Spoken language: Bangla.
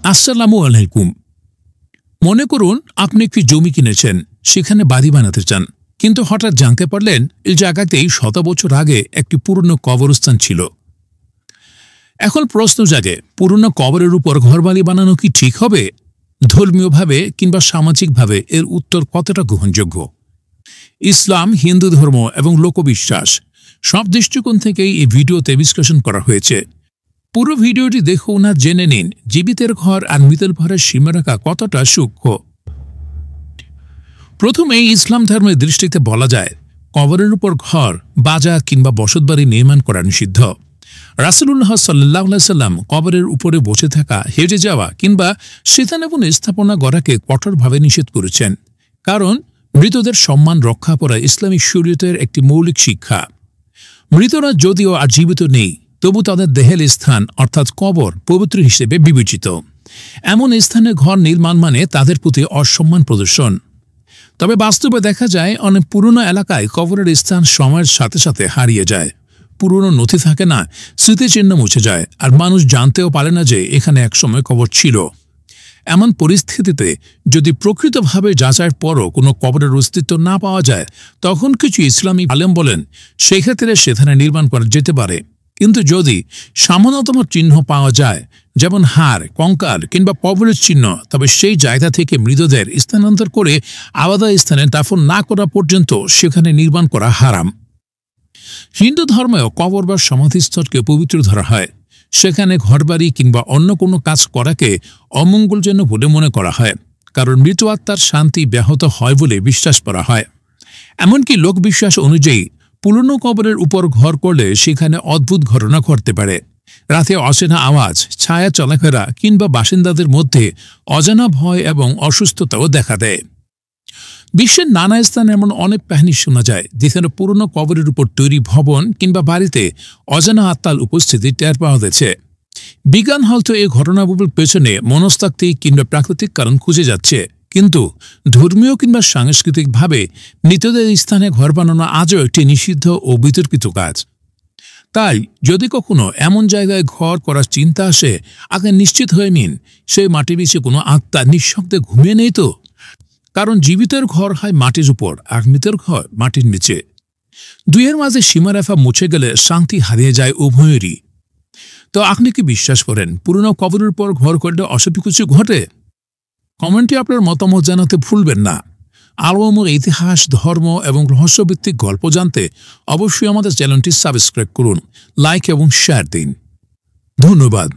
আসসালামু আলাইকুম। মনে করুন আপনি একটি জমি কিনেছেন, সেখানে বাড়ি বানাতে চান, কিন্তু হঠাৎ জানতে পারলেন এই জায়গাতেই শত বছর আগে একটি পুরনো কবরস্থান ছিল। এখন প্রশ্ন জাগে, পুরনো কবরের উপর ঘরবাড়ি বানানো কি ঠিক হবে? ধর্মীয়ভাবে কিংবা সামাজিকভাবে এর উত্তর কতটা গ্রহণযোগ্য? ইসলাম, হিন্দু ধর্ম এবং লোকবিশ্বাস সব দৃষ্টিকোণ থেকেই এই ভিডিওতে বিশ্লেষণ করা হয়েছে। পুরো ভিডিওটি দেখুন আর জেনে নিন জীবিতের ঘর আর মৃতের ঘরের সীমারেখা কতটা সূক্ষ্ম। প্রথমে ইসলাম ধর্মের দৃষ্টিতে বলা যায়, কবরের উপর ঘর, বাজার কিংবা বসতবাড়ি নির্মাণ করা নিষিদ্ধ। রাসূলুল্লাহ সাল্লাল্লাহু আলাইহি সাল্লাম কবরের উপরে বসে থাকা, হেঁটে যাওয়া কিংবা স্থাপন স্থাপনা গড়াকে কঠোরভাবে নিষেধ করেছেন, কারণ মৃতদের সম্মান রক্ষা করা ইসলামী শরীয়তের একটি মৌলিক শিক্ষা। মৃতরা যদিও আর জীবিত নেই, তবু তাদের দেহের স্থান অর্থাৎ কবর পবিত্র হিসেবে বিবেচিত। এমন স্থানে ঘর নির্মাণ মানে তাদের প্রতি অসম্মান প্রদর্শন। তবে বাস্তবে দেখা যায় অনেক পুরনো এলাকায় কবরের স্থান সময়ের সাথে সাথে হারিয়ে যায়। পুরনো নথি থাকে না, স্মৃতিচিহ্ন মুছে যায়, আর মানুষ জানতেও পারে না যে এখানে একসময় কবর ছিল। এমন পরিস্থিতিতে যদি প্রকৃতভাবে যাচাইয়ের পরও কোনো কবরের অস্তিত্ব না পাওয়া যায়, তখন কিছু ইসলামী আলেম বলেন সেক্ষেত্রে সেখানে নির্মাণ করা যেতে পারে। কিন্তু যদি সামান্যতম চিহ্ন পাওয়া যায়, যেমন হাড়, কঙ্কাল কিংবা কবরের চিহ্ন, তবে সেই জায়গা থেকে মৃতদের স্থানান্তর করে আলাদা স্থানে দাফন না করা পর্যন্ত সেখানে নির্মাণ করা হারাম। হিন্দু ধর্মেও কবর বা সমাধিস্থলকে পবিত্র ধরা হয়। সেখানে ঘরবাড়ি কিংবা অন্য কোনো কাজ করাকে অমঙ্গলজনক বলে মনে করা হয়, কারণ মৃত আত্মার শান্তি ব্যাহত হয় বলে বিশ্বাস করা হয়। এমনকি লোকবিশ্বাস অনুযায়ী পুরনো কবরের উপর ঘর করলে সেখানে অদ্ভুত ঘটনা ঘটতে পারে। রাতে অচেনা আওয়াজ, ছায়া চলাফেরা কিংবা বাসিন্দাদের মধ্যে অজানা ভয় এবং অসুস্থতাও দেখা দেয়। বিশ্বের নানা স্থানে এমন অনেক কাহিনী শোনা যায় যেখানে পুরনো কবরের উপর তৈরি ভবন কিংবা বাড়িতে অজানা আত্মার উপস্থিতি টের পাওয়া গেছে। বিজ্ঞান হয়তো এই ঘটনাগুলোর পেছনে মনস্তাত্ত্বিক কিংবা প্রাকৃতিক কারণ খুঁজে যাচ্ছে, কিন্তু ধর্মীয় কিংবা সাংস্কৃতিকভাবে মৃতদের স্থানে ঘর বানানো আজও একটি নিষিদ্ধ ও বিতর্কিত কাজ। তাই যদি কখনো এমন জায়গায় ঘর করার চিন্তা আসে, আগে নিশ্চিত হয়ে নিন সেই মাটির নিচে কোনো আত্মা নিঃশব্দে ঘুমিয়ে নেই তো। কারণ জীবিতের ঘর হয় মাটির উপর, আর মৃতের ঘর মাটির নিচে। দুইয়ের মাঝে সীমারেখা মুছে গেলে শান্তি হারিয়ে যায় উভয়েরই। তো আপনি কি বিশ্বাস করেন পুরনো কবরের উপর ঘর করলে অশুভ কিছু ঘটে? কমেন্টে আপনার মতামত জানাতে ভুলবেন না। আরও ইতিহাস, ধর্ম এবং রহস্যভিত্তিক গল্প জানতে অবশ্যই আমাদের চ্যানেলটি সাবস্ক্রাইব করুন, লাইক এবং শেয়ার দিন। ধন্যবাদ।